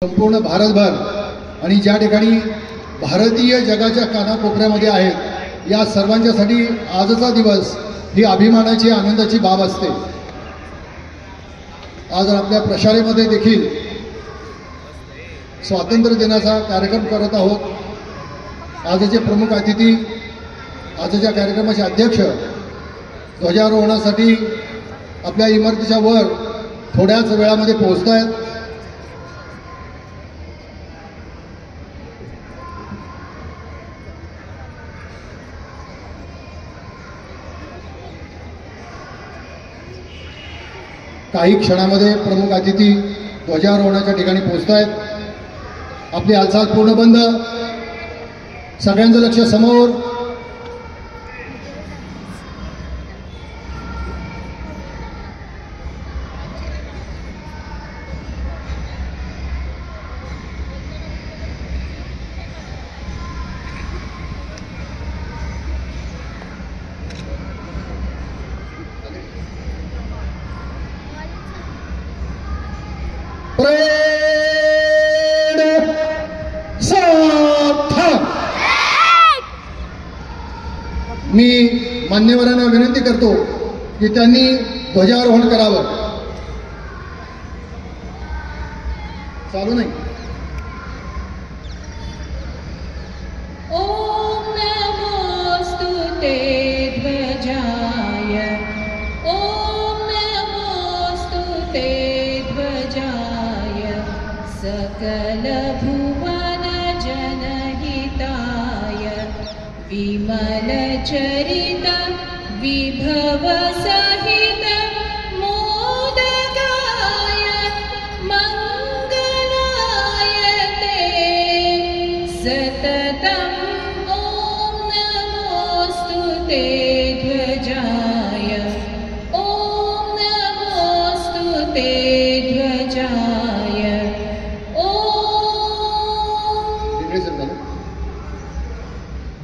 संपूर्ण भारतभर आणि ज्या ठिकाणी भारतीय जगाच्या कानाकोपऱ्यामध्ये आहेत या सर्वांच्यासाठी आजचा दिवस ही अभिमानाची आनंदाची बाब असते। आज आपल्या प्रशालेमध्ये देखील स्वातंत्र्य दिनाचा कार्यक्रम करत आहोत। आजचे प्रमुख अतिथी आजच्या कार्यक्रमाचे अध्यक्ष ध्वजारोहणासाठी आपल्या इमारतीच्या वर थोड्याच वेळामध्ये पोहोचत आहेत। काही क्षणामध्ये प्रमुख अतिथी ध्वजारोहणाच्या ठिकाणी पोहोचत आहेत। आपली हालचाल पूर्ण बंद, सगळ्यांचं लक्ष समोर। मी मान्यवरांना विनंती करतो की त्यांनी ध्वजारोहण करावं। चालू नाही। ओम नमोस्तुते ध्वजाय, ओम नमोस्तुते ध्वजाय, सकल भुवन जनहिताय, विमल चरित विभव सहित मोदकाय, मंगलाय ते सततम्। ओम नमोस्तुते ध्वजाय, ओम नमोस्तुते ध्वजाय,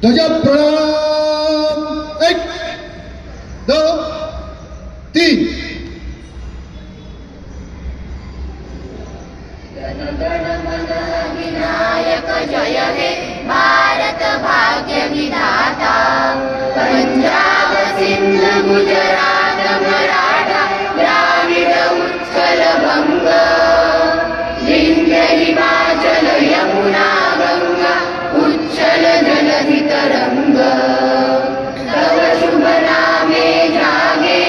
ध्वज प्रणाम। 1 2 3। विनायक जय हे भारत भाग्य विधाता, पंजाब सिंध गुजरात मराठा द्राविड उत्कल बंग, विंध्य हिमाचल यमुना गंगा उच्चल जलधि तरंग, तव शुभ नामे जागे,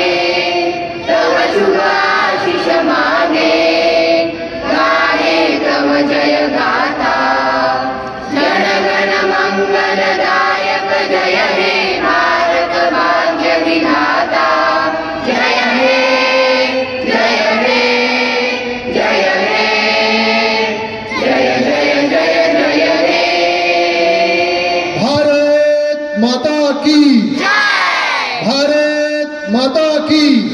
तव शुभ आशीष मागे, गाहे तव जय गाथा, जन गण मंगलदायक जय हे भारत भाग्य विधाता, जय हे जय हे जय हे जय जय जय जय हे। भारत माता की जय, भारत माता की जय,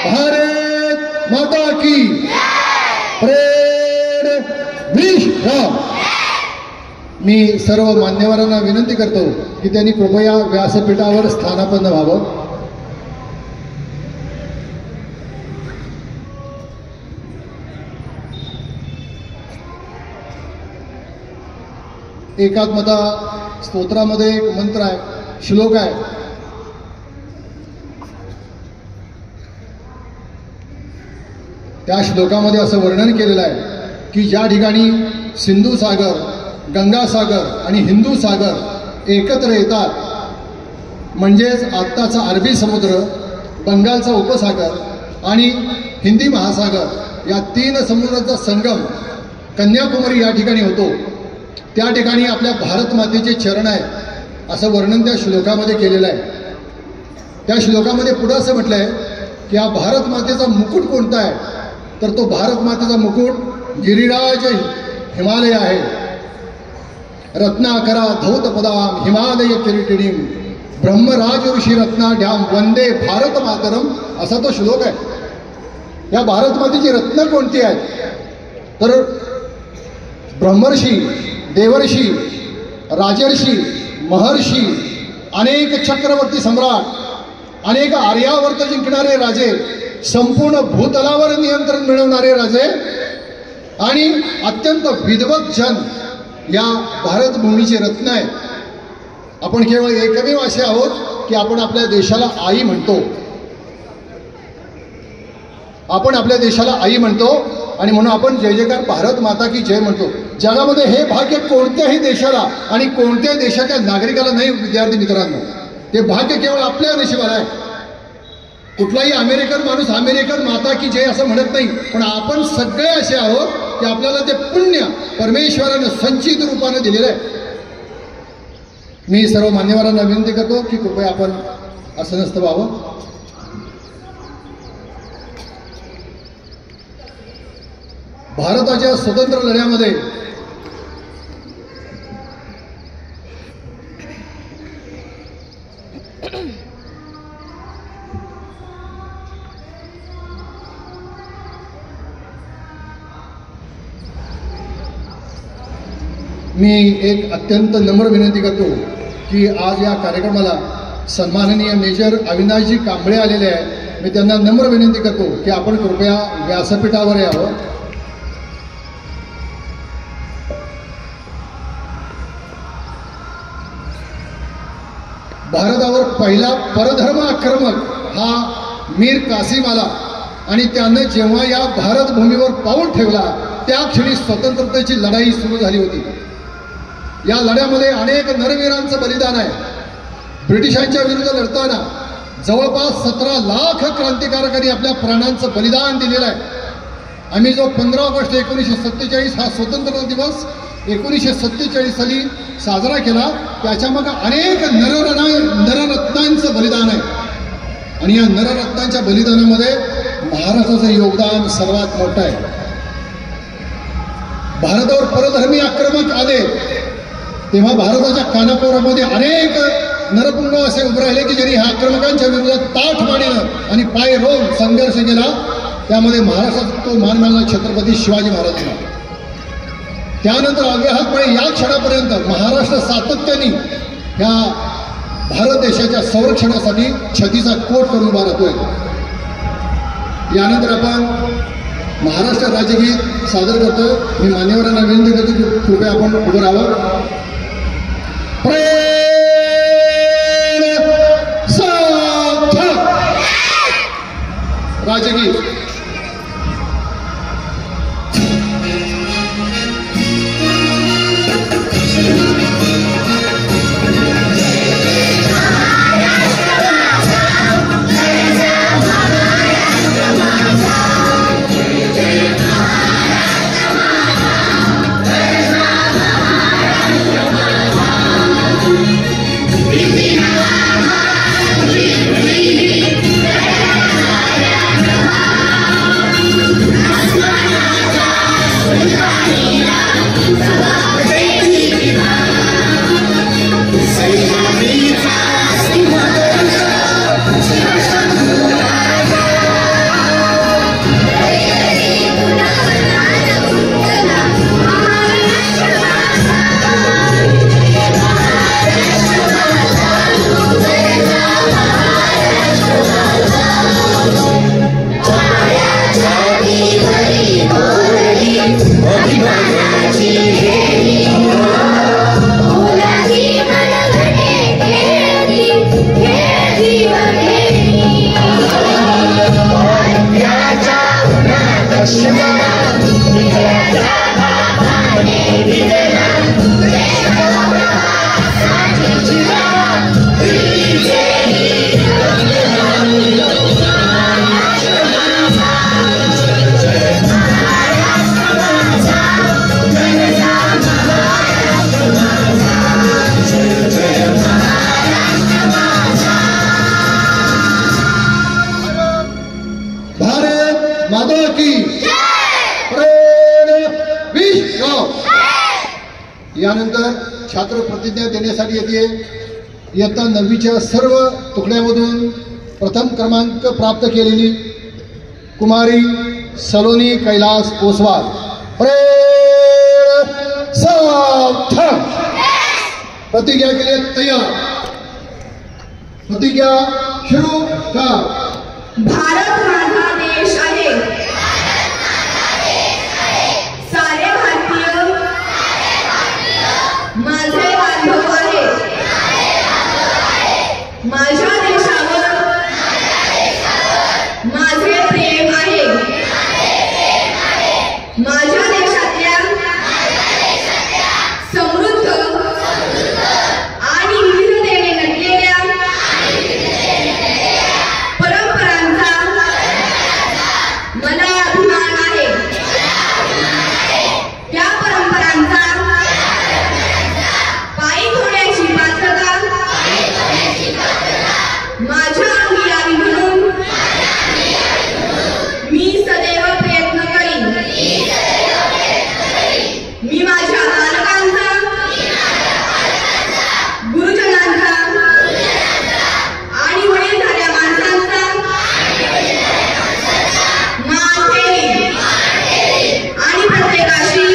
भारत माता की जय। परेड विश्राम। मी सर्व मान्यवरांना विनंती करतो की त्यांनी कृपया व्यासपीठावर स्थानापन्न व्हावं। एकात्मता स्तोत्रामध्ये एक मंत्र आहे, श्लोक आहे। त्या श्लोकामध्ये असं वर्णन केलेलं आहे की ज्या ठिकाणी सिंधू सागर, गंगा सागर आणि हिंदू सागर एकत्र येतात, म्हणजेच आत्ताचा अरबी समुद्र, बंगालचा उपसागर आणि हिंदी महासागर या 3 समुद्राचा संगम कन्याकुमारी या ठिकाणी होतो। त्या ठिकाणी आपल्या भारत मातेचे चरण आहे असं वर्णन त्या श्लोकामध्ये केलेलं आहे। त्या श्लोकामध्ये पुढे असं म्हटलं आहे की हा भारत मातेचा मुकुट कोणता आहे, तर तो भारत मातेचा मुकुट गिरिराज हिमालय आहे। रत्नाकरा धौत पदाम हिमालय किरीटिणीम, ब्रह्मराज ऋषी रत्नाढ्याम वंदे भारत मातरम, असा तो श्लोक आहे। या भारत मातेची रत्न कोणती आहेत, तर ब्रह्मर्षी, देवर्षी, राजर्षी, महर्षी, अनेक चक्रवर्ती सम्राट, अनेक आर्यावर्त जिंकणारे राजे, संपूर्ण भूतलावर नियंत्रण मिळवणारे राजे आणि अत्यंत विद्वत जन या भारतभूमीचे रत्न आहे. आपण केवळ एकमेव असे आहोत की आपण आपल्या देशाला आई म्हणतो. आपण आपल्या देशाला आई म्हणतो आणि म्हणून आपण जय जयकार भारत माता की जय म्हणतो. जगामध्ये हे भाग्य कोणत्याही देशाला आणि कोणत्याही देशाच्या नागरिकाला नाही विद्यार्थी मित्रांनो. ते भाग्य केवळ आपल्या नशिबाला आहे. कुठलाही अमेरिकन माणूस अमेरिकन माता की जय असं म्हणत नाही, पण आपण सगळे असे आहोत की आपल्याला ते पुण्य परमेश्वरानं संचित रूपाने दिलेलं आहे. मी सर्व मान्यवरांना विनंती करतो की कृपया आपण असं नसतं व्हावं. भारताच्या स्वतंत्र लढ्यामध्ये मी एक अत्यंत नम्र विनंती करतो की आज या कार्यक्रमाला सन्माननीय मेजर अविनाशजी कांबळे आलेले आहे. मी त्यांना नम्र विनंती करतो की आपण कृपया व्यासपीठावर यावं. भारतावर पहिला परधर्म आक्रमक हा मीर कासिम आला आणि त्यानं जेव्हा या भारतभूमीवर पाऊल ठेवला त्या क्षणी स्वतंत्रतेची लढाई सुरू झाली होती. या लढ्यामध्ये अनेक नरवीरांचं बलिदान आहे. ब्रिटिशांच्या विरुद्ध लढताना जवळपास 17 लाख क्रांतिकारकांनी आपल्या प्राणांचं बलिदान दिलेलं आहे. आम्ही जो 15 ऑगस्ट 1947 हा स्वतंत्र दिवस 1947 साली साजरा केला, त्याच्यामागे अनेक नररत्नांचं बलिदान आहे. आणि या नररत्नांच्या बलिदानामध्ये महाराष्ट्राचं योगदान सर्वात मोठं आहे. भारतावर परधर्मी आक्रमक आले तेव्हा भारताच्या कानाकोपऱ्यामध्ये अनेक नरपुंग असे उभे राहिले की ज्यांनी ह्या आक्रमकांच्या विरोधात ताठमानेनं आणि पाय रोवून संघर्ष केला. त्यामध्ये महाराष्ट्रात तो मान मिळाला छत्रपती शिवाजी महाराजांना. त्यानंतर अव्याहतपणे या क्षणापर्यंत महाराष्ट्र सातत्याने ह्या भारत देशाच्या संरक्षणासाठी छतीचा कोट करून उभा राहतोय. यानंतर आपण महाराष्ट्र राज्यगीत सादर करतोय. मी मान्यवरांना विनंती करतो की कृपया आपण उभं राहावं. राजगीत यानंतर छात्र प्रतिज्ञा देण्यासाठी येते. इयत्ता 9वीच्या सर्व तुकड्यामधून प्रथम क्रमांक प्राप्त केलेली कुमारी सलोनी कैलास ओसवाल. प्रतिज्ञा के लिए तैयार. प्रतिज्ञा शुरू कर. भारत माझा देश आहे. माझ्या देशातल्या समृद्ध आणि विविधतेने नटलेल्या परंपरांचा मला अभिमान आहे. त्या परंपरांचा पायी होण्याची पात्रता माझ्या अंगी यावी म्हणून मी सदैव प्रयत्न करीन. मी माझ्या पालकांचा, गुरुजनांचा आणि वडीलधाऱ्या माणसांचा मान ठेवीन आणि प्रत्येकाशी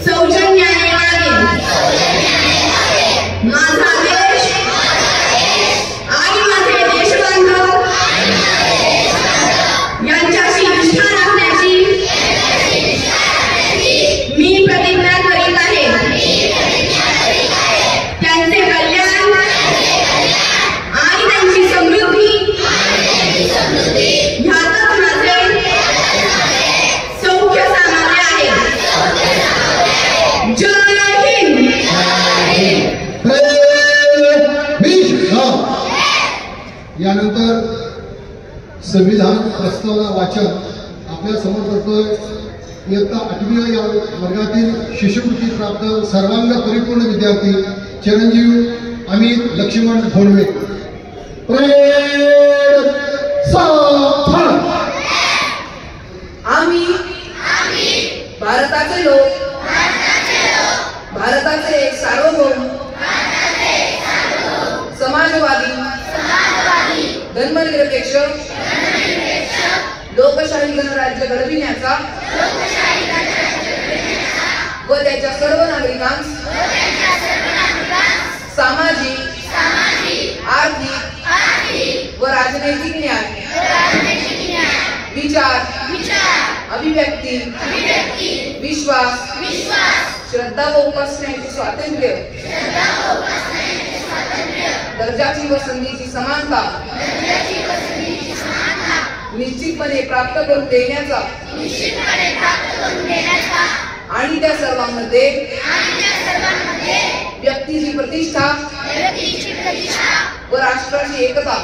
सौजन्याने वागेन. माझा देश आणि माझे देशबांधव यांच्याशी निष्ठा राखण्याची मी प्रतिज्ञा करीत आहे. त्यांचे कल्याण आणि त्यांची समृद्धी ह्यातच माझे सौख्य सामान्य आहे. जय हिंद. यानंतर संविधान प्रस्तावना वाचन आपल्या समोर करतोय इयत्ता 8वी या वर्गातील शिष्यवृत्ती प्राप्त सर्वांग परिपूर्ण विद्यार्थी चिरंजीव अमित लक्ष्मण भोंडवे. आम्ही भारताचे लोक, भारताचे सार्वभौम, समाजवादी, धर्मनिरपेक्ष, लोकशाही गणराज्य घडविण्याचा व त्याच्या सर्व नागरिकांस सामाजिक, आर्थिक व राजनैतिक न्याय, विचार, अभिव्यक्ती, विश्वास, श्रद्धा व उपासनेचे स्वातंत्र्य, दर्जाची व संधीची समानता निश्चितपणे प्राप्त करून देण्याचा आणि त्या सर्वांमध्ये व्यक्तीची प्रतिष्ठा व राष्ट्राची एकता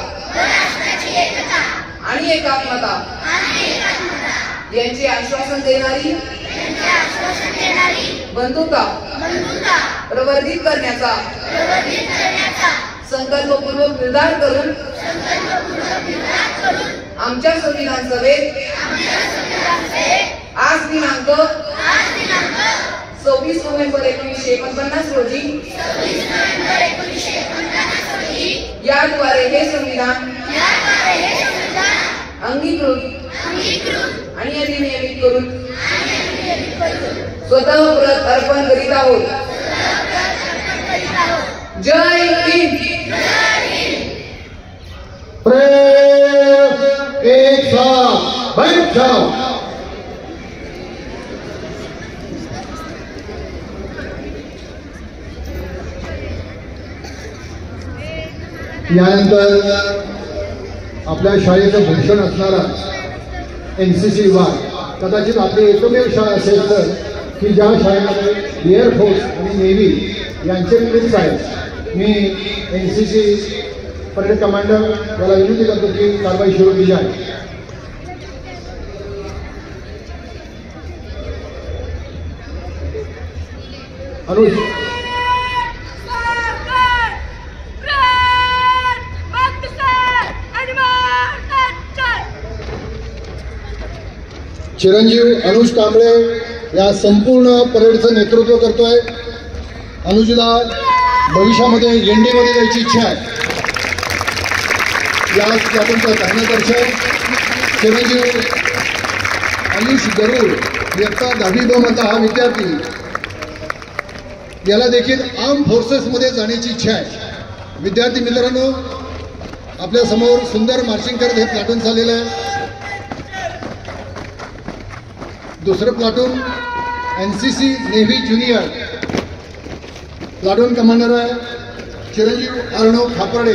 आणि एकात्मता यांचे आश्वासन देणारी बंधुता प्रवर्धित करण्याचा संकल्पपूर्वक निर्धार करून आमच्या संविधान सभेत आज दिनांक 26 नोव्हेंबर 1949 रोजी याद्वारे हे संविधान अंगीकृत आणि अधिनियमित करून स्वतः व्रत अर्पण करीत आहोत. जय हिंद. एक साथ बैठ जाओ. यानंतर आपल्या शाळेचं भूषण असणारा NCC विभाग कदाचित आपली एकमेव शाळा असेल तर की ज्या शाळेमध्ये एअरफोर्स आणि नेव्ही यांचे मिक्स आहेत. मी NCC परेड कमांडर याला विनंती करतो की कारवाई सुरू केली आहे. अनुज चिरंजीव अनुज कांबळे या संपूर्ण परेडचं नेतृत्व करतोय. अनुजला भविष्यामध्ये एनडीमध्ये जायची इच्छा आहे. या स्वातंत्र्य धान्यदर्शक चिरंजीव आयुष गरुड इयत्ता 10वी ब मधला हा विद्यार्थी, याला देखील आर्म फोर्सेसमध्ये जाण्याची इच्छा आहे. विद्यार्थी मित्रांनो, आपल्या समोर सुंदर मार्चिंग करत हे प्लाटून झालेलं आहे. दुसरं platoon NCC navy junior platoon commander आहे चिरंजीव अर्णव खापर्डे.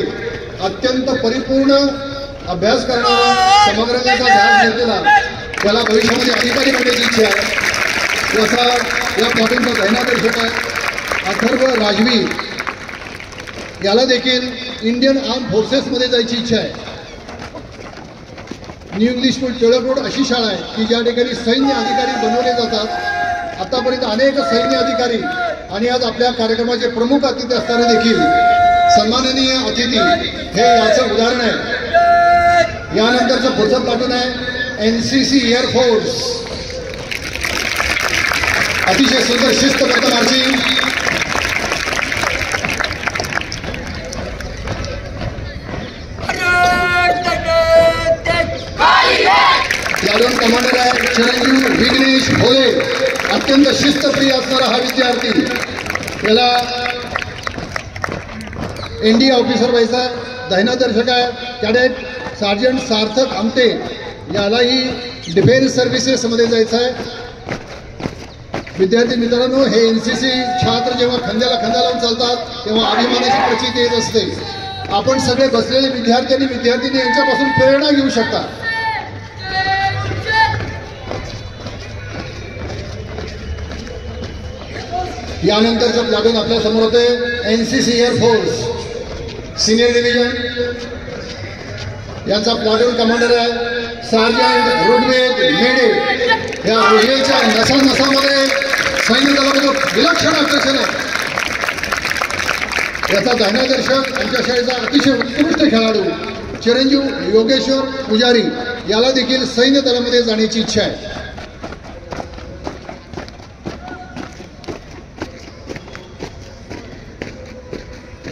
अत्यंत परिपूर्ण अभ्यास करणारा समग्रतेचा ध्यास घेतलेला त्याला भविष्यामध्ये अधिकारी बनण्याची इच्छा आहे. जसा या प्लॉटिंगचा दैनादर्शक आहे अथर्व राजवी, याला देखील इंडियन आर्म फोर्सेसमध्ये जायची इच्छा आहे. New English school Tilak road अशी शाळा आहे की ज्या ठिकाणी सैन्य अधिकारी बनवले जातात. आतापर्यंत अनेक सैन्य अधिकारी आणि आज आपल्या कार्यक्रमाचे प्रमुख अतिथी असताना देखील सन्माननीय अतिथी हे याचं उदाहरण आहे. यानंतरचं पुढचं प्लाटून आहे NCC एअरफोर्स. अतिशय सुंदर शिस्तबद्ध मार्चिंग. प्लाटून कमांडर आहे चिरंजीव विघ्नेश भोले. अत्यंत शिस्तप्रिय असणारा हा विद्यार्थी, त्याला ND ऑफिसर व्हायचा आहे. दैनादर्शक आहे कॅडेट सार्जंट सार्थक आमटे, यालाही डिफेन्स सर्व्हिसेसमध्ये जायचं आहे. विद्यार्थी मित्रांनो, हे NCC छात्र जेव्हा खांद्याला खांदा लावून चालतात तेव्हा अभिमानाची प्रचिती येत असते. आपण सगळे बसलेले विद्यार्थी आणि विद्यार्थिनी यांच्यापासून प्रेरणा घेऊ शकता. यानंतरचं प्लाटून आपल्या समोर होते NCC एअरफोर्स सिनियर डिव्हिजन. यांचा प्लाटून कमांडर आहे सार्जंट ऋग्वेद मेडे. या ऋग्वेदच्या नसामध्ये सैन्य दलामध्ये विलक्षण आकर्षण आहे. याचा दैनादर्शक आमच्या शाळेचा अतिशय उत्कृष्ट खेळाडू चिरंजीव योगेश्वर पुजारी, याला देखील सैन्य दलामध्ये जाण्याची इच्छा आहे.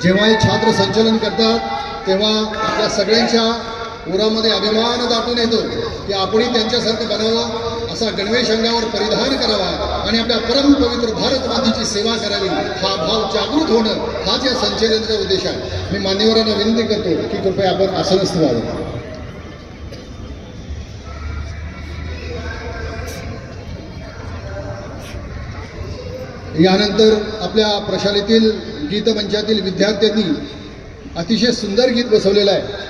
जेव्हा हे छात्र संचलन करतात तेव्हा आपल्या सगळ्यांच्या उरामध्ये अभिमान दाटून येतो की आपणही त्यांच्यासारखं बनावं, असा गणवेश अंगावर परिधान करावा आणि आपल्या परमपवित्र भारत मातेची सेवा करावी. हा भाव जागृत होणं हाच या संचलनाचा उद्देश आहे. मी मान्यवरांना विनंती करतो की कृपया आपण आसनस्थ व्हावं. यानंतर आपल्या प्रशालेतील गीतमंचातील विद्यार्थ्यांनी अतिशय सुंदर गीत बसवलेलं आहे.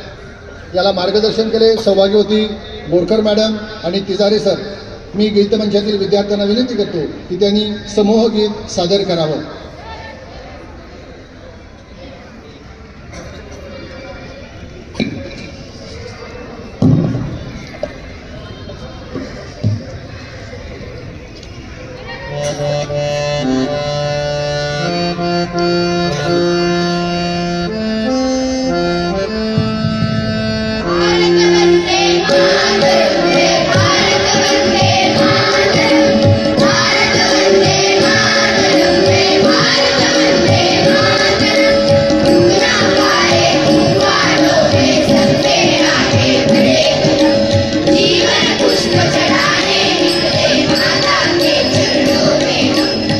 याला मार्गदर्शन केले सौभाग्यवती बोरकर मॅडम आणि तिजारे सर. मी गीतमंचातील विद्यार्थ्यांना विनंती करतो की त्यांनी समूह गीत सादर करावं. जीवन पुष्प चढ़ाने निकले माता के चरणों में हम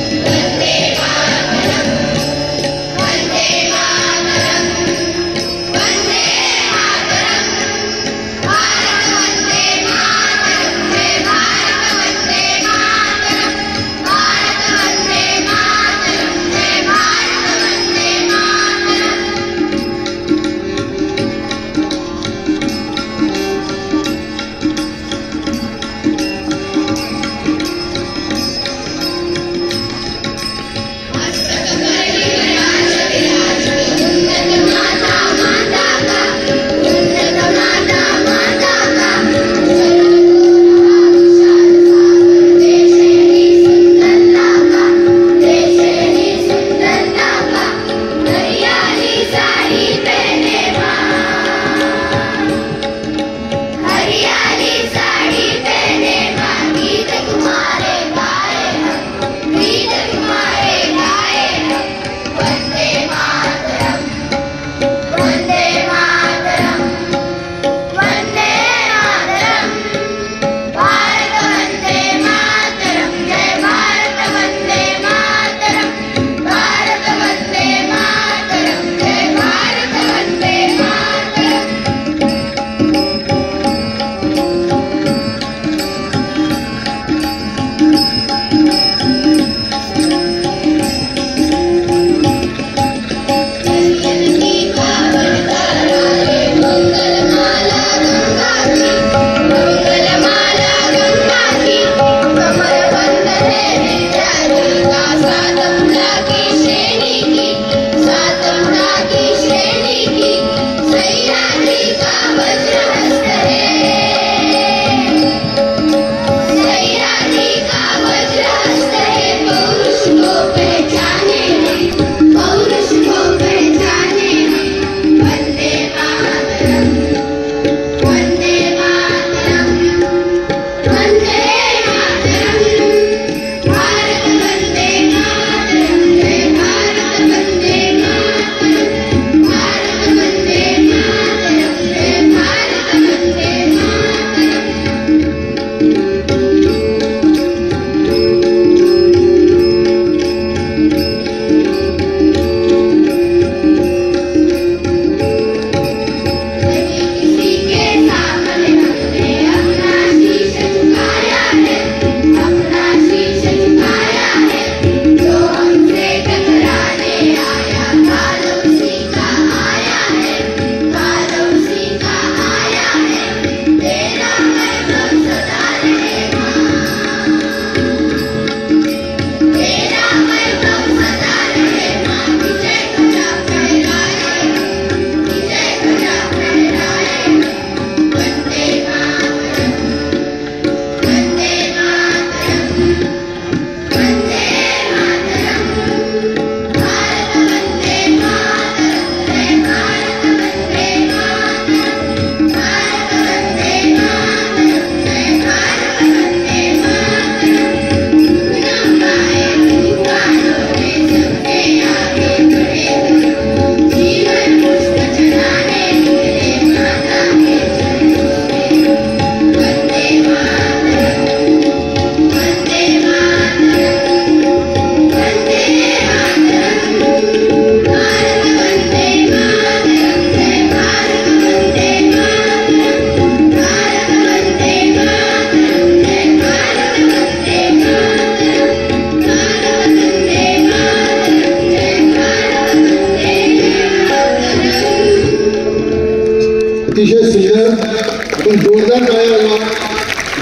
जोरदार टाळ्या वाजवा.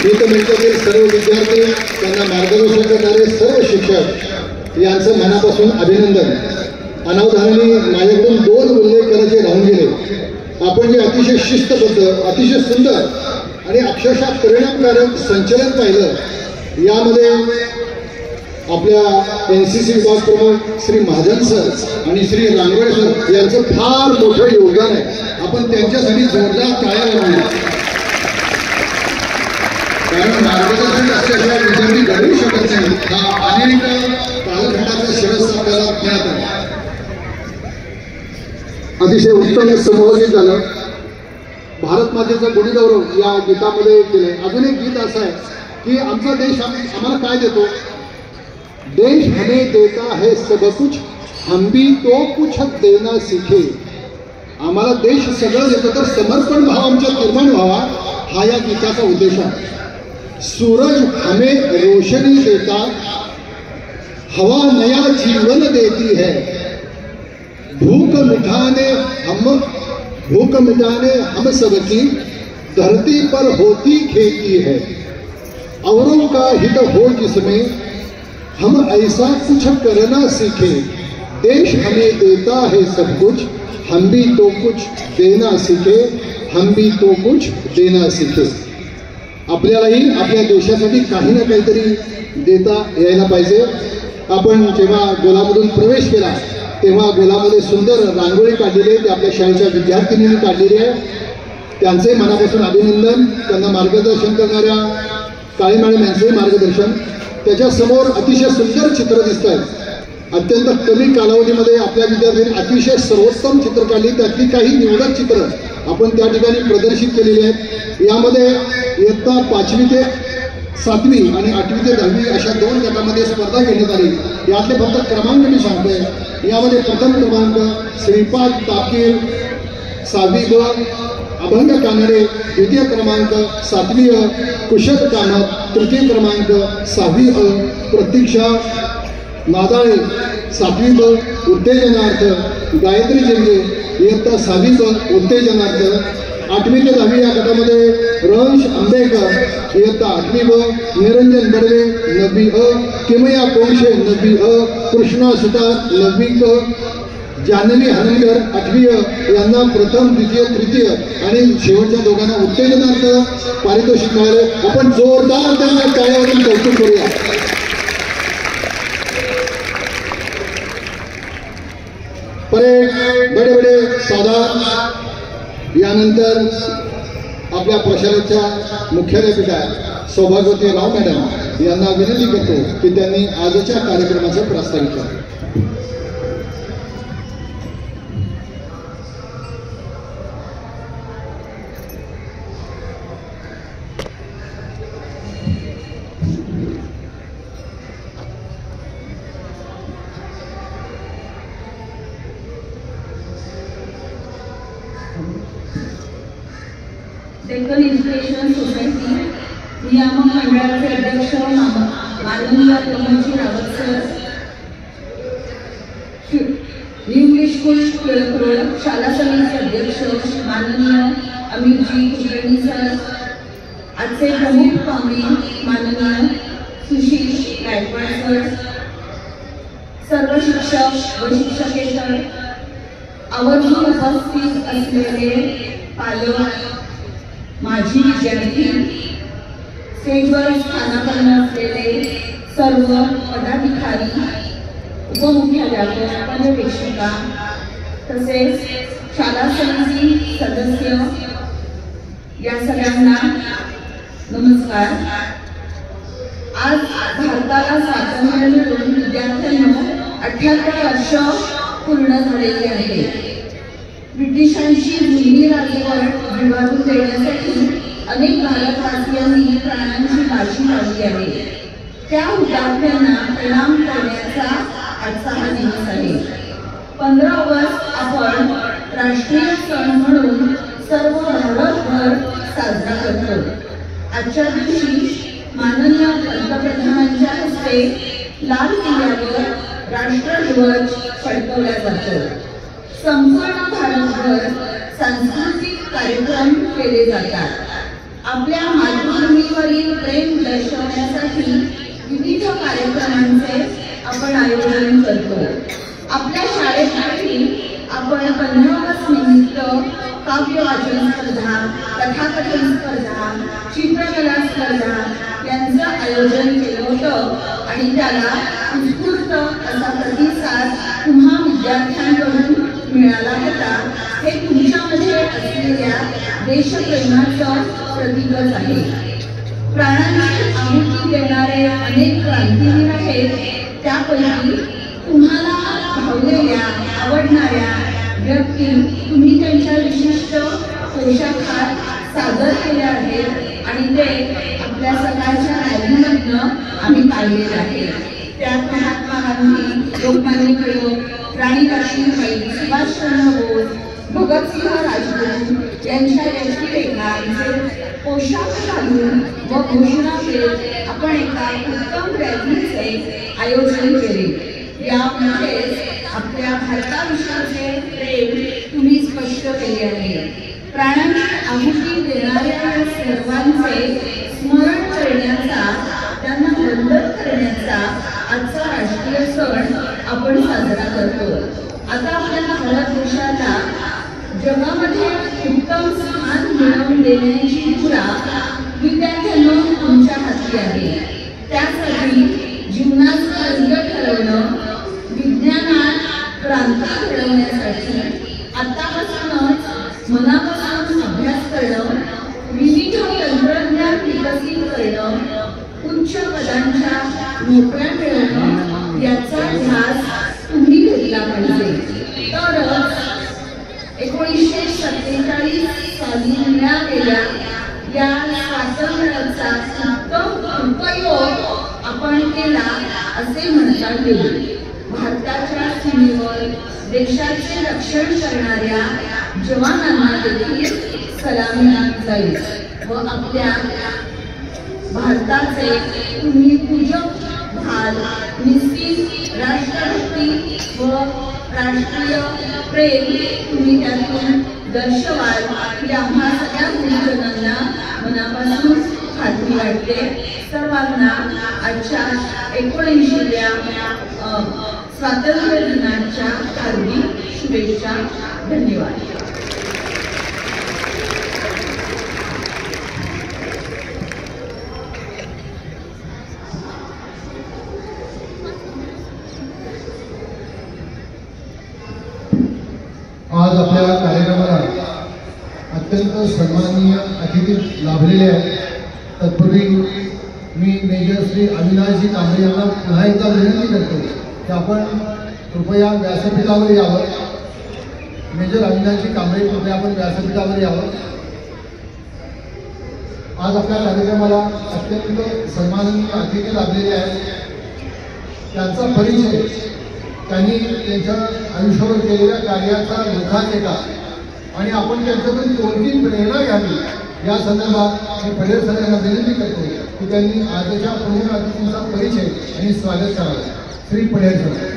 गीतमंचातील सर्व विद्यार्थी, त्यांना मार्गदर्शन करणारे सर्व शिक्षक यांचं मनापासून अभिनंदन. अनावधानाने माझ्याकडून 2 उल्लेख करायचे राहून गेले. आपण जे अतिशय शिस्तबद्ध, अतिशय सुंदर आणि अक्षरशः परिणामकारक संचलन पाहिलं, यामध्ये आपल्या NCC विभाग प्रमुख श्री महाजन सर आणि श्री रांगोळे सर यांचं फार मोठं योगदान आहे. आपण त्यांच्यासाठी जोरदार टाळ्या वाजवूया. कारण मार्गदर्शन असल्याशिवाय विद्यार्थी घडवू शकत नाही. हा अनेक कालखंडाचा शिरस्ता आपल्याला ज्ञात आहे. अतिशय उत्तम संबोधित झालं. भारत मातेचा गुणगौरव या गीतामध्ये केले. अजून एक गीत असं आहे की आमचा देश आम्हाला काय देतो. देश हमें देता है सब कुछ, हम भी तो कुछ देना सीखे. आम्हाला देश सगळं देतो, तर समर्पण भाव आमच्यात निर्माण व्हावा, हा या गीताचा उद्देश आहे. सूरज हमें रोशनी देता, हवा नया जीवन देती है. भूख मिटाने हम सबकी धरती पर होती खेती है. औरों का हित हो जिसमें हम ऐसा कुछ करना सीखे. देश हमें देता है सब कुछ, हम भी तो कुछ देना सीखे. हम भी तो कुछ देना सीखे. आपल्यालाही आपल्या देशासाठी काही ना काहीतरी देता यायला पाहिजे. आपण जेव्हा गोलामधून प्रवेश केला तेव्हा गोलामध्ये सुंदर रांगोळी काढलेली आहे, ती आपल्या शाळेच्या विद्यार्थिनींनी काढलेली आहे. त्यांचे मनापासून अभिनंदन. त्यांना मार्गदर्शन करणाऱ्या काळे मॅडम यांचंही मार्गदर्शन. त्याच्या समोर अतिशय सुंदर चित्र दिसत आहेत. अत्यंत कमी कालावधीमध्ये आपल्या विद्यार्थ्यांनी अतिशय सर्वोत्तम चित्र काढली. त्यातली काही निवडक चित्र आपण त्या ठिकाणी प्रदर्शित केलेली आहेत. यामध्ये इयत्ता 5वी ते 7वी आणि 8वी ते 10वी अशा 2 गटामध्ये स्पर्धा घेण्यात आली. यातले फक्त क्रमांक मी सांगतोय. यामध्ये प्रथम क्रमांक श्रीपाद ताकीर 6वी ब, अभंग कानडे. द्वितीय क्रमांक 7वी अ, कुशल कामत. तृतीय क्रमांक 6वी अ, प्रतीक्षा नादाळे 7वी ब, उत्तेजनार्थ. गायत्री जेंगे इयत्ता 6वी ब, उत्तेजनार्थ. 8वी ते 10वी या गटामध्ये रंश आंबेकर इयत्ता 8वी ब, निरंजन बडवे 9वी अ, किमया कोळशे 9वी अ, कृष्णा सुतार 9वी क, जानवी हनमकर 8वी अ यांना प्रथम, द्वितीय, तृतीय आणि शेवटच्या दोघांना उत्तेजनार्थ पारितोषिक मिळाले. आपण जोरदार त्यांना टाळ्यावरून कौतुक करूया. परेड बडे बडे साधार. यानंतर आपल्या प्रशालेच्या मुख्याध्यापिका सौभाग्यवती राव मॅडम यांना विनंती करतो की त्यांनी आजच्या कार्यक्रमाचं प्रास्ताविक करावं. डेक्कन एज्युकेशन सोसायटी नियामक मंडळाचे अध्यक्ष माननीय Pramodji Rawat sir, New English School road शाला समितीचे अध्यक्ष माननीय अमितजी कुलकर्णी सर, आजचे प्रमुख पाहुणे माननीय सुशील गायकवाड सर, सर्व शिक्षक व शिक्षकेतर, आवर्जून उपस्थित असलेले पालक, माझी विद्यार्थी, स्टेजवर स्थानापन्न असलेले सर्व पदाधिकारी, उपमुख्याध्यापक, पर्यवेक्षिका तसेच शाला समिती सदस्य, या सगळ्यांना नमस्कार. आज भारताला स्वातंत्र्य मिळून विद्यार्थ्यांना 78 वर्ष पूर्ण झालेली आहे. ब्रिटिशांची जुनी राजवट झुगारून देण्यासाठी अनेक भारतवासियांनी प्राणांची बाजी लावली आहे. त्या हुतात्म्यांना प्रणाम करण्याचा आजचा हा दिवस आहे. 15 ऑगस्ट आपण राष्ट्रीय सण म्हणून सर्व भारतभर साजरा करतो. आजच्या दिवशी माननीय पंतप्रधानांच्या हस्ते लाल किल्ल्यावर राष्ट्रध्वज फडकवला जातो. संपूर्ण भारतभर सांस्कृतिक कार्यक्रम केले जातात. आपल्या मातृभूमीवरील प्रेम दर्शवण्यासाठी विविध कार्यक्रमांचे आपण आयोजन करतो. आपल्या शाळेसाठी आपण 15 ऑगस्ट निमित्त काव्य वाचन स्पर्धा, कथाकथन स्पर्धा, चित्रकला स्पर्धा यांचं आयोजन केलं होतं आणि त्याला उत्स्फूर्त असा प्रतिसाद तुम्हा विद्यार्थ्यांकडून मिळाला होता. हे तुमच्यामध्ये असलेल्या देशप्रेमाचं प्रतीकच आहे. प्राणांची आहुती देणारे अनेक क्रांतीवीर आहेत. त्यापैकी तुम्हाला भावलेल्या आवडणाऱ्या व्यक्ती तुम्ही त्यांच्या विशिष्ट पोशाखात सादर केल्या आहेत आणि ते आपल्या सकाळच्या रॅलीमधनं आम्ही पाहिलेलं आहे. त्यात महात्मा गांधी, लोकमान्य टिळक, राणी लक्ष्मीबाई, सुभाषचंद्र बोस, भगतसिंह राजगुरू यांच्या व्यक्तिरेखांचे पोशाख घालून व घोषणा देत आपण एका उत्तम रॅलीचे आयोजन केले. यामध्ये आपल्या भारताविषयीचे प्रेम तुम्ही स्पष्ट केले आहे. प्राणांची आहुती देणाऱ्या सर्वांचे स्मरण करण्याचा, त्यांना वंदन करण्याचा आजचा राष्ट्रीय सण आपण साजरा करतो. आता आपल्या भारत देशाला जगामध्ये उत्तम स्थान मिळवून देण्याची मुभा विद्यार्थ्यांना तुमच्या हाती आहे. त्यासाठी जीवनाचं कार्य ठरवणं, विज्ञानात क्रांती घडवण्यासाठी आतापासूनच मनापासून अभ्यास करणं, विविध तंत्रज्ञान विकसित करणं, उच्च पदांच्या नोकऱ्या मिळवणं याचा ध्यास तुम्ही घेतला पाहिजे. तरच 1947 साली मिळालेल्या या स्वातंत्र्याचा उत्तम उपयोग आपण केला असे म्हणता येईल. भारताच्या सीमेवर देशाचे रक्षण करणाऱ्या जवानांना देखील सलामी जाईल व आपल्या भारताचे तुम्ही पूजक व्हाल. निश्चित राष्ट्रभक्ती व राष्ट्रीय प्रेम तुम्ही त्यातून दर्शवाल ही आम्हा सगळ्या गुरुजनांना मनापासून खात्री वाटते. सर्वांना आजच्या 79व्या स्वातंत्र्य दिनाच्या हार्दिक शुभेच्छा. धन्यवाद. आज आपल्या कार्यक्रमाला अत्यंत सन्माननीय अतिथी लाभलेले आहेत. तत्पूर्वी मी मेजर श्री अविनाशजी कांबळे यांना पुन्हा एकदा विनंती करतो की आपण कृपया व्यासपीठावर यावं. मेजर अविनाशजी कांबळे कृपया आपण व्यासपीठावर यावं. आज आपल्या कार्यक्रमाला अत्यंत सन्माननीय अतिथी लाभलेले आहेत. त्यांचा परिचय, त्यांनी त्यांच्या आयुष्यावर केलेल्या कार्याचा लेखाजोखा आणि आपण त्यांच्याकडून कोणती प्रेरणा घ्यावी या संदर्भात मी पडेल सरांना विनंती करतो की त्यांनी आजच्या प्रमुख अतिथींचा परिचय आणि स्वागत करावे. श्री पडेल सर.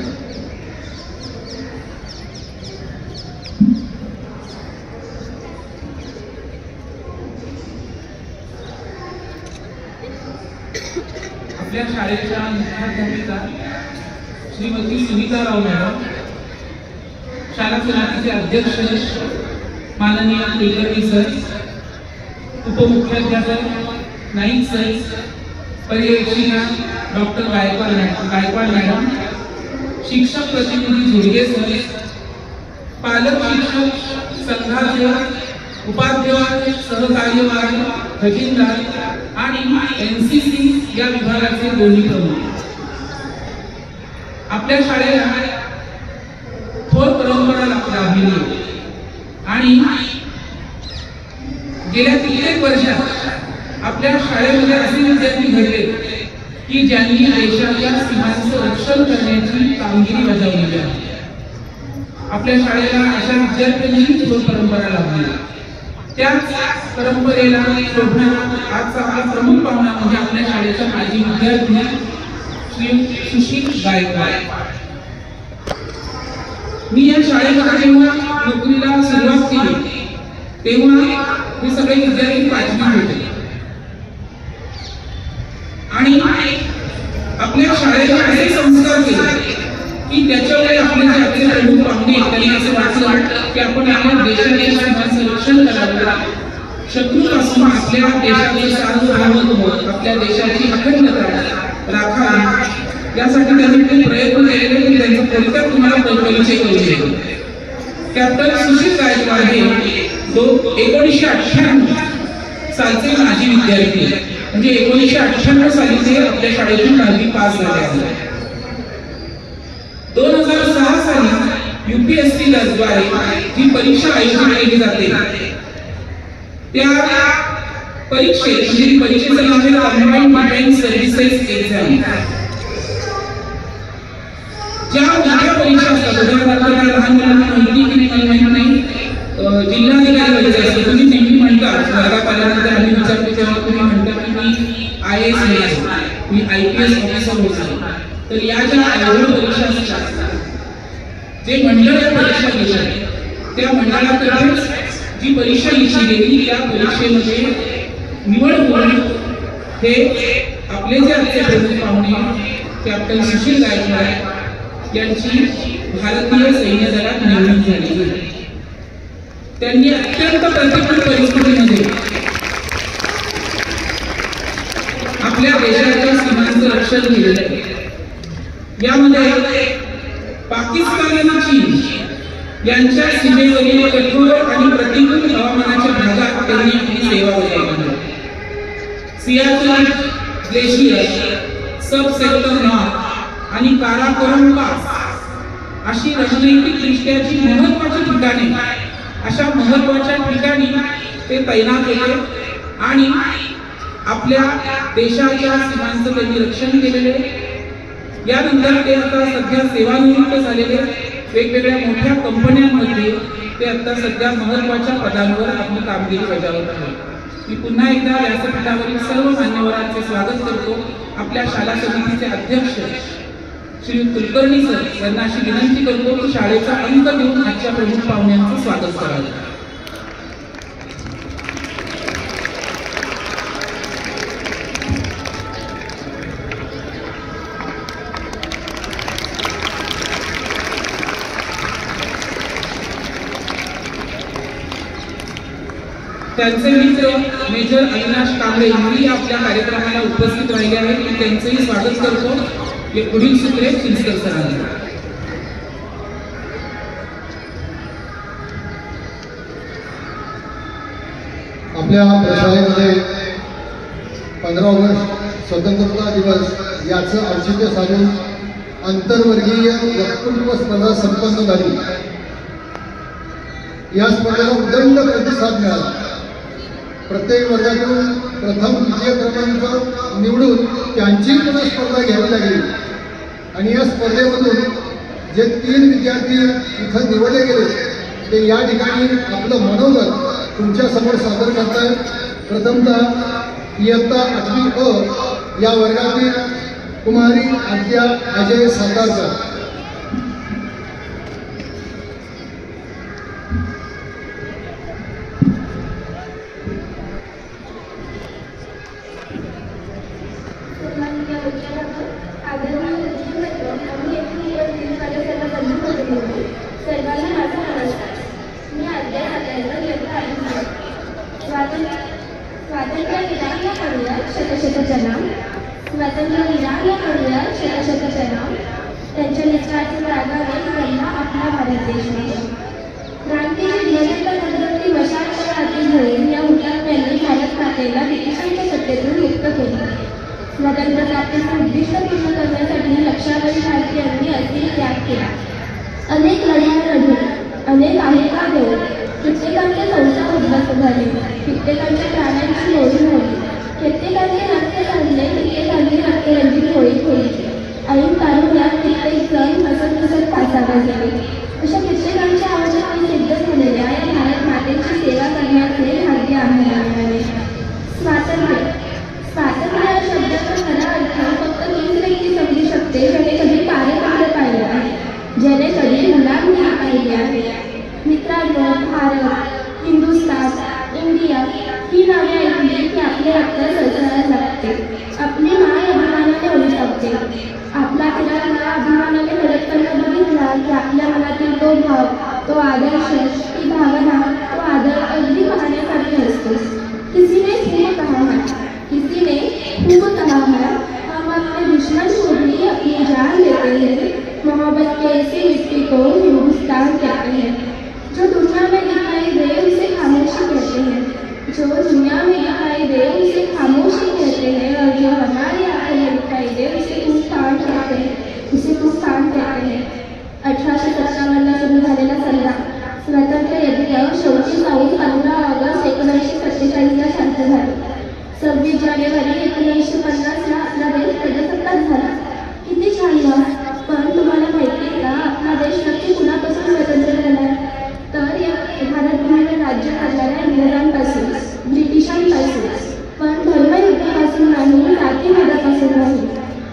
आपल्या शाळेच्या मुख्याध्यापिका श्रीमती सुनीताराव मॅडम, शाळा समितीचे अध्यक्ष माननीय कुलकर्णी सर, उपमुख्याध्यापक नाईक सर, पर्यवेक्षिका डॉक्टर गायकवाड मॅडम, शिक्षक प्रतिनिधी झोडगे सर, पालक शिक्षक संघाचे उपाध्यक्ष, सहकार्यवाह खजिनदार आणि NCC या विभागाचे दोन्ही प्रमुख. आपल्या शाळेला थोर परंपरा लाभलेली आणि गेल्या कित्येक वर्षात आपल्या शाळेमध्ये असे विद्यार्थी घडले की ज्यांनी देशाच्या सीमांचं रक्षण करण्याची कामगिरी बजावलेली आहे. आपल्या शाळेला अशा विद्यार्थ्यांची थोर परंपरा लाभली. त्याच परंपरेला शोभणारा आजचा आपला प्रमुख पाहुणा म्हणजे आपल्या शाळेचा माजी विद्यार्थी श्री सुशील गायकवाड. मी या शाळेमध्ये जेव्हा नोकरीला सुरुवात केली तेव्हा हे सगळे विद्यार्थी 5वी होते. आपल्या शाळेने असे संस्कार केले की त्याच्यामुळे आपले जे आपले प्रमुख पाहुणे त्यांनी असं वाटलं की आपण आपल्या देशाच्या सीमांचं रक्षण करावं, शत्रूपासून आपल्या देशाचे सार्वभौमत्व, आपल्या देशाची अखंडता राखावी, यासाठी त्यांनी खूप प्रयत्न केलेले की त्यांचं थोडक्यात तुम्हाला परिचय करून देतो. कॅप्टन सुशील गायकवाड हे 1998 सालचे माजी विद्यार्थी, म्हणजे 1998 साली ते आपल्या शाळेतून 10वी पास झाले आहेत. 2006 साली UPSC द्वारे जी परीक्षा आयोजित केली जाते त्या परीक्षेत, म्हणजे परीक्षेचं नाव आहे कंबाइंड डिफेन्स सर्व्हिसेस एक्झाम. ज्या मोठ्या परीक्षा असतात, उदाहरणार्थ लहान मुलांना माहिती की नाही मला माहित नाही, जिल्हाधिकारी व्हायचं असतं. तुम्ही नेहमी म्हणता वर्गात आल्यानंतर आम्ही विचारतो तेव्हा तुम्ही म्हणता की मी IAS नाही, मी IPS ऑफिसर होतो. तर या ज्या आयोजित परीक्षा असतात, जे मंडळ परीक्षा घेतात त्या मंडळातर्फे जी परीक्षा लिहिली गेली त्या परीक्षेमध्ये निवड होऊन हे आपले जे आजचे प्रमुख पाहुणे कॅप्टन सुशील गायकवाड यांची भारतीय सैन्य दलात नेमणूक झाली. त्यांनी अत्यंत प्रतिकूल परिस्थितीमध्ये आपल्या देशाच्या सीमांचं रक्षण केलेलं आहे. यामध्ये पाकिस्तान आणि चीन यांच्या सीमेवरील कठोर आणि प्रतिकूल हवामानाच्या भागात त्यांनी आपली सेवा बजावली. सियाचीन ग्लेशियर, सब सेक्टर नॉर्थ आणि काराकोरम पास अशी रणनीतिकदृष्ट्याची महत्त्वाची ठिकाणे, अशा महत्त्वाच्या ठिकाणी ते तैनात होते आणि आपल्या देशाच्या सीमांचं त्यांनी रक्षण केलेले. यानंतर ते आता सध्या सेवानिवृत्त झालेले, वेगवेगळ्या मोठ्या कंपन्यांमध्ये ते आता सध्या महत्त्वाच्या पदांवर आपली कामगिरी बजावत आहेत. मी पुन्हा एकदा व्यासपीठावरील सर्व मान्यवरांचे स्वागत करतो. आपल्या शाळा समितीचे अध्यक्ष श्री कुलकर्णी सर यांना अशी विनंती करतो की शाळेचा अंक देऊन आजच्या प्रमुख पाहुण्यांचं स्वागत करावं. त्यांचे मित्र मेजर अविनाश कांबळे यांनी आपल्या कार्यक्रमाला उपस्थित राहिले आहेत. मी त्यांचंही स्वागत करतो. हे पुढील सूत्रे चिंचकर सरांनी. आपल्या शाळेमध्ये 15 ऑगस्ट स्वतंत्रता दिवस याचं औचित्य साधून आंतरवर्गीय वक्तृत्व स्पर्धा संपन्न झाली. या स्पर्धेला उदंड प्रतिसाद मिळाला. प्रत्येक वर्गातून प्रथम द्वितीय क्रमांक निवडून त्यांची पुन्हा स्पर्धा घ्यावी लागली आणि या स्पर्धेमधून जे 3 विद्यार्थी इथं निवडले गेले ते या ठिकाणी आपलं मनोगत तुमच्यासमोर सादर करतायत. प्रथमतः इयत्ता 8वी अ या वर्गातील कुमारी आद्या अजय सातारकर. त्यांच्या निस्वार्थ रागाने त्यांना आपला भारत देश मिळाला. क्रांतीची नरेंद्र नगरची वशांत हाती घेऊन या हुतात्म्यांनी भारत मातेला ब्रिटिशांच्या सत्तेतून मुक्त केले. स्वतंत्र प्राप्तीचे उद्दिष्ट पूर्ण करण्यासाठी लक्षावधी भारतीयांनी असीम त्याग केला. अनेक लढ्या लढून, अनेक आहेका देऊन कित्येकांचे संसार उद्ध्वस्त झाले, कित्येकांच्या प्राण्यांची मोडी झाली, कित्येकांचे रक्त काढले, कित्येकांनी रक्तरंजित होळी खेळली. ऐन तारुण्यात कित्येक जण हसत पासावर गेले. अशा कित्येकांच्या आवडीने सिद्ध झालेल्या या भारत मातेची सेवा करण्याचे भाग्य आम्हाला मिळाले. स्वातंत्र्य स्वातंत्र्य या शब्दाचा खरा अर्थ फक्त तीच व्यक्ती समजू शकते ज्याने कधी पारतंत्र्य पाहिले आहे, ज्याने कधी गुलामगिरी पाहिली आहे. मित्रांनो, भारत, हिंदुस्तान, इंडिया ही नावे ऐकली की आपले रक्त सळसळायला लागते. आपली माय अभिमानाने उंचावते. आपला पिढ्यांना अभिमानाने मदत करणं बघितला की आपल्या मनातील तो भाव, तो आदर्श, ती भावना, तो आदर अगदी पाहण्यासारखे असतो. किसी ने खूब कहा है, किसी ने खूब कहा है, हम अपने दुश्मन को भी अपनी जान देते हैं. मोहब्बत के ऐसी मिट्टी को हिंदुस्तान कहते हैं. जो दुनिया में दिखाई दे उसे खामोशी कहते हैं. जो दुनिया में दिखाई दे उसे खामोशी कहते हैं. और जो हमारी आंखों में दिखाई दे उसे तूफान कहते हैं. उसे तूफान कहते हैं. 1857ला सुरू झालेला संग्राम स्वातंत्र्य यज्ञ शेवटी जाऊन 15 ऑगस्ट 1947ला शांत झाले. 26 जानेवारी 1950ला आपला देश प्रजासत्ताक झाला. किती छान ना. पण तुम्हाला माहिती आहे का आपला देश नक्की कुणापासून स्वतंत्र झाला? तर या भारतभूमीवर राज्य करणाऱ्या इंग्रजांपासून, ब्रिटिशांपासून. पण धर्मयुद्धापासून नाही, जातीवादापासून नाही.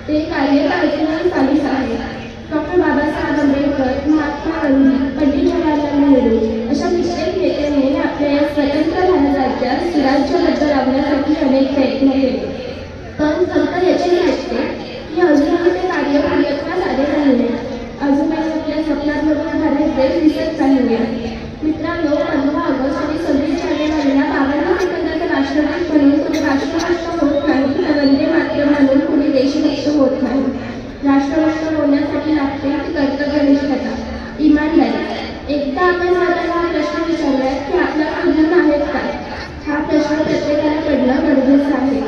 ते कार्य अजूनही चालूच आहे. डॉक्टर बाबासाहेब आंबेडकर, महात्मा गांधी, पंडित जवाहरलाल नेहरू अशा कित्येक नेत्यांनी आपल्या या स्वतंत्र भारत राज्यात सुराज्यबद्ध लावण्यासाठी अनेक प्रयत्न केले. पण फक्त याची वाटते की अजूनही ते कार्य पूर्णत्वास आले नाहीये. अजूनही आपल्या स्वप्नांमधून भारत देश दिसत नाहीये. मित्रांनो, 15 ऑगस्ट आणि 26 जानेवारीला 52 सेकंदाचा राष्ट्रगीत म्हणून कुणी राष्ट्रभक्त होत नाही, तर वंदे मातरम म्हणून कुणी देशभक्त होत नाही. राष्ट्रभक्त होण्यासाठी लागते ती कर्तव्यनिष्ठता, इमानदारी. एकदा आपण स्वतःला हा प्रश्न विचारलाय की आपल्याला गुण आहेत का? हा प्रश्न प्रत्येकाला पडणं गरजेचं आहे.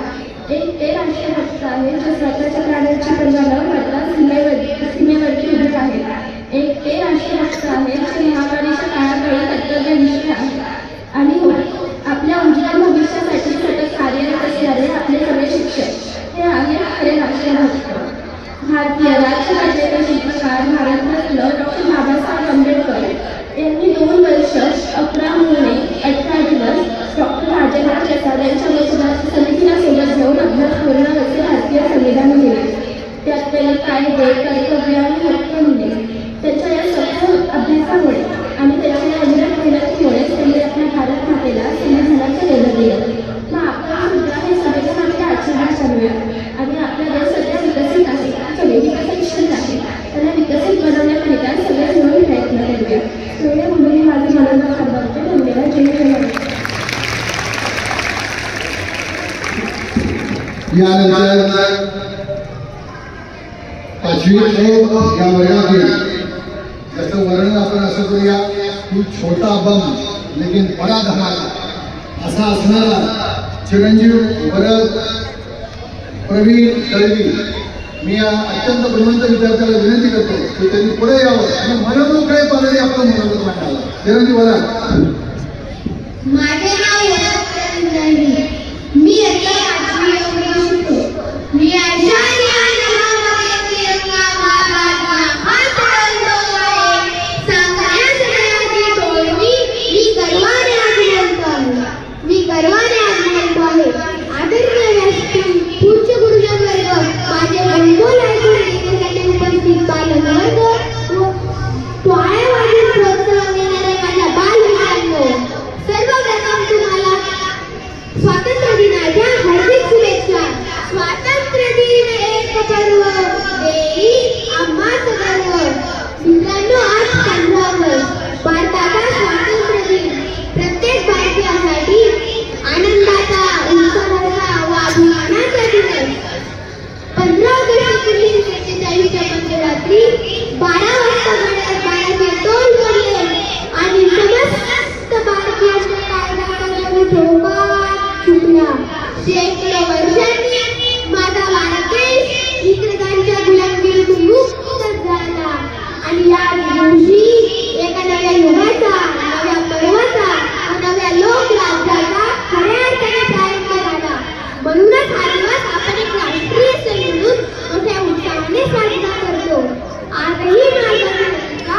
एक ते राष्ट्रभक्त आहे जो स्वतःच्या प्राणांची पर्वा न करता सीमेवरती उभे आहे. एक ते राष्ट्रभक्त आहे जे महामारीच्या काळाकडे कर्तव्यनिष्ठ आहे. आणि हो, आपल्या उज्ज्वल भविष्यासाठी सतत कार्यरत असणारे आपले सगळे शिक्षक हे आहेत खरे राष्ट्रभक्त. भारतीय राज्यघटनेचे शिल्पकार भारतरत्न डॉक्टर बाबासाहेब आंबेडकर यांनी 2 वर्ष 11 महिने 18 दिवस डॉक्टर राजेंद्र प्रसाद यांच्या मसुदाची समितीला सोबत घेऊन अभ्यास पूर्ण असे भारतीय संविधान दिले. त्यात त्यांनी कायदे, कर्तव्य आणि हक्क लिहिले. त्याच्या या सखोल अभ्यासामुळे आणि त्याच्या या अविरत मेहनतीमुळे त्यांनी आपल्या भारत मातेला संविधानाचं वेळ दिलं. मग आपण सुद्धा हे संविधान आपल्या आचरणात आणूया. आणि आपला देश सध्या विकसित आहे, विकसनशील आहे. त्याला विकसित बनवण्याकरिता सगळे मिळून प्रयत्न करूया. एवढे म्हणून माझं मनोबल थांबवते. धन्यवाद. जय जवान. यानंतर 5वी या वर्गातील त्याचं वर्णन आपण असं करूया की छोटा बम लेकिन बडा धमाका असा असणारा चिरंजीव भरत प्रवीण दळवी. मी या अत्यंत गुणवंत विद्यार्थ्याला विनंती करतो की त्यांनी पुढे यावं आणि मनोमोकळेपणाने आपलं मनोगत मांडावं. चिरंजीव बोला. माझे नाव भरत दळवी. मी इयत्ता 5वी शिकतो. मी गर्वाने बोलतो आहे. आदरणीय पूज्य गुरुजन वर्ग, माझे अनमोल ऐकून घेण्यासाठी उपस्थित बालवर्ग व टाळ्या वाजवून प्रोत्साहन देणाऱ्या माझ्या बालमित्रांनो, सर्वप्रथम तुम्हाला स्वातंत्र्य दिनाच्या हार्दिक शुभेच्छा. स्वातंत्र्य दिन एक पर्व देई आम्हा सर्व. मित्रांनो, आज 15 ऑगस्ट भारताचा स्वातंत्र्य दिन प्रत्येक भारतीयासाठी आनंदाचा, उत्साहाचा व अभिमानाचा दिवस. 15 ऑगस्ट 1947च्या मध्यरात्री 12 वाजता घड्याळाचे टोल पडले आणि समस्त भारतीयांच्या कायद्याचा धोका सुटला. शेकडो वर्षांनी माझा भारत देश इंग्रजांच्या गुलामगिरीतून मुक्त झाला. आणि या दिवशी एका नव्या युगाचा, नव्या पर्वाचा व नव्या लोकराज्याचा खऱ्या अर्थाने प्रारंभ झाला. म्हणूनच हा दिवस आपण एक राष्ट्रीय सण म्हणून मोठ्या उत्साहाने साजरा करतो. आजही मार्गाचा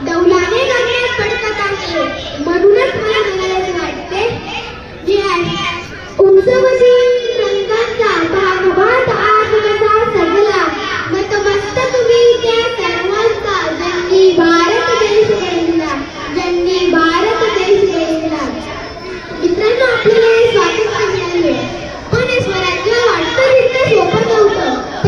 डौलाने गगनात फडकत आहे. म्हणूनच मला म्हणायचे वाटते की उंचवती रंगांचा भागभात आज कसा सजला, नतमस्तक मी त्या सर्वांचा ज्यांनी भारत देश घडविला, ज्यांनी भारत देश घडविला. मित्रांनो, आपल्याला हे स्वातंत्र्य मिळाले, पण हे स्वराज्य वाटतं तितकं सोपं नव्हतं.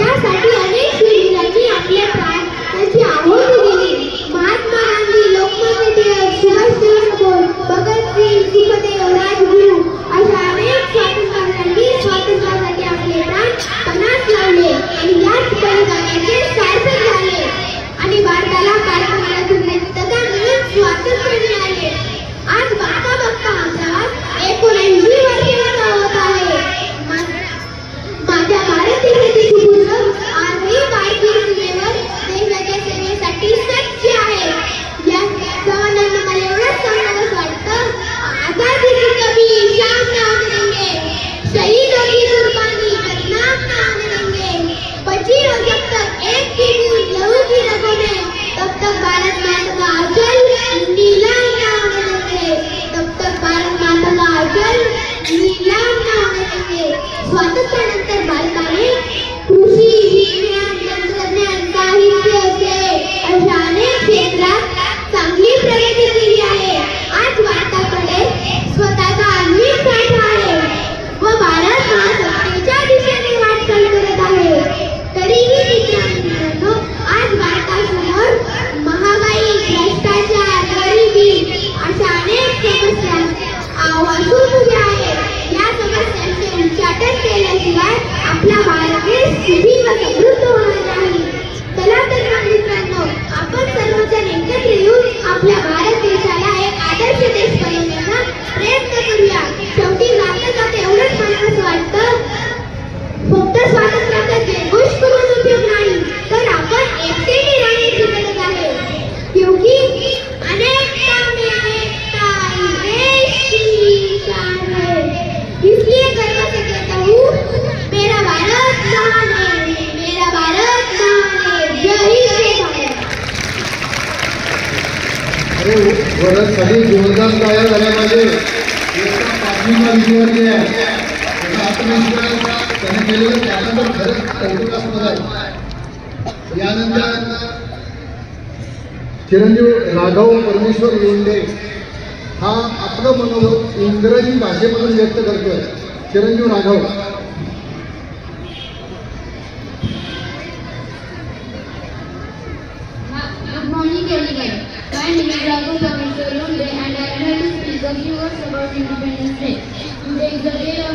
वरच सगळी जोरदार तयार झाल्या पाहिजे. एका पाठिंबा विषयावरती आहे त्याचा आत्मविश्वास त्याने केलेलं त्यानंतर खरंच कौतुकास्पद आहे. यानंतर चिरंजीव राघव परमेश्वर लोंढे हा आपलं मनोगत इंग्रजी भाषेमधून व्यक्त करतोय. चिरंजीव Raghav. Good morning everyone. My name is Raghu Parmeshwar Londe and I am here to speak a few words about Independence Day. Today is the day of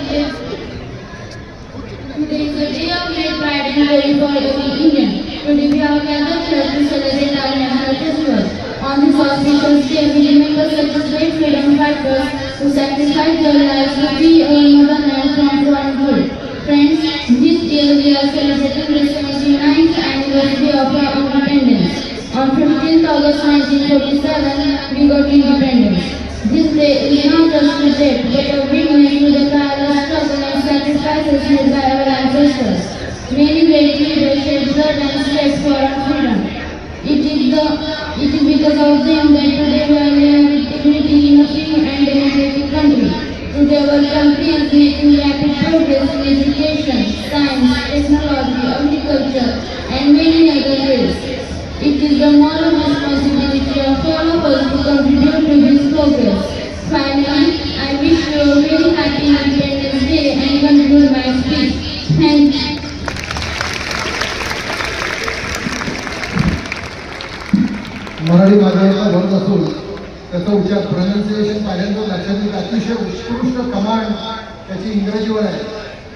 great pride and glory for every Indian. Today we are gathered here to celebrate our national festival. On this auspicious day, we remember such great freedom fighters who sacrificed their lives to free our motherland from foreign rule. Friends, this year we are celebrating the 79th anniversary of our independence. On 15th August 1947, we got independence. This day is not just a date, but a witness to the tireless struggle and sacrifices made by our ancestors. Many great leaders shed blood and sweat for our freedom. It is because of them that today we are living with dignity in a free and democratic country. Today our country is making rapid progress in education, science, technology, agriculture, and many other fields. It is the moral responsibility of all of us to contribute to this progress. Finally, I wish you a very happy Independence Day and conclude my speech. Thank you. Marathi भाषेचा भरत असून त्याचा उच्चार pronunciation पाहिल्यानंतर लक्षात येईल अतिशय उत्कृष्ट command त्याची इंग्रजीवर आहे.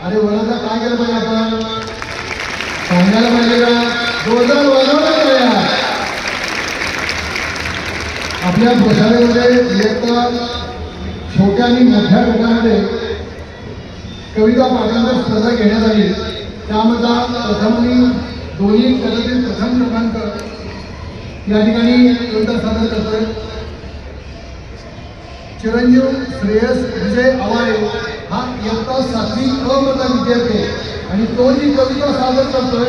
अरे वरदा काय केलं पाहिजे आपण सांगायला पाहिजे का जोरदार वाजवलं पाहिजे. आपल्या प्रशालेमध्ये इयत्ता छोट्या आणि मोठ्या गटामध्ये कविता पाठांतर स्पर्धा घेण्यात आली. त्यामध्ये प्रथम आणि दोन्ही गटातील प्रथम क्रमांक या ठिकाणी नंतर सादर करतोय चिरंजीव श्रेयस विजय आवाळे हा इयत्ता 7वी अ मधला विद्यार्थी आणि तो जी कविता सादर करतोय